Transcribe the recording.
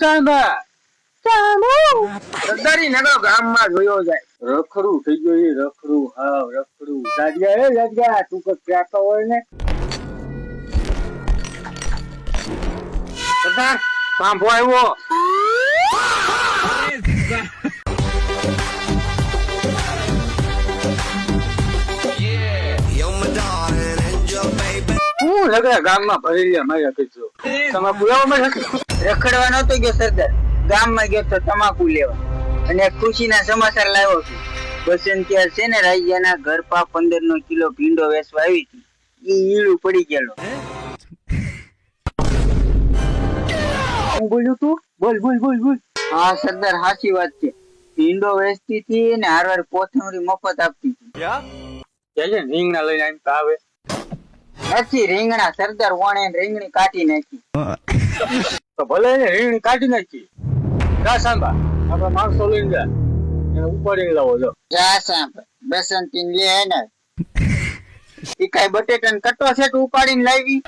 સાંભા સરદારી નગર ગામમાં જોયો જાય. રખડું થઈ ગયું એ રખડું હા રખડું જાડિયા તું કઈ પ્યાતો હોય ને સરદાર સાંભો આવ્યો. હું લગડા ગામમાં ભરી લે મારે કીધું તમાકુ લેવા રખડવા નતો ગયો સરદાર, ગામમાં ગયો તો તમાકુ લેવા અને ખુશીના સમાચાર લાવ્યો છું. બસંતિયા છે ને રાજ્યના ઘરપા 15 કિલો ભીંડો વેચવા આવી હતી, એ ઈળું પડી ગયેલો. હું બોલ્યું તું બોલ બોલ બોલ બોલ હા સરદાર સાચી વાત છે. ભીંડો વેચતી હતી ને હારવાર કોથમરી મફત આપતી હતી. રીંગણા લઈને આવીને તો આવે નથી રીંગણા સરદાર, વણે રીંગણી કાઢી નાખી. તો ભલે એને રીંગણી કાઢી નાખી. જા સાંભા આપડા માણસો લઈને જા એને ઉપાડીને લાવો જો. જા સાંભ બસંતી લે ને ઈ કઈ બટેટા કટો છે તો ઉપાડીને લાવી.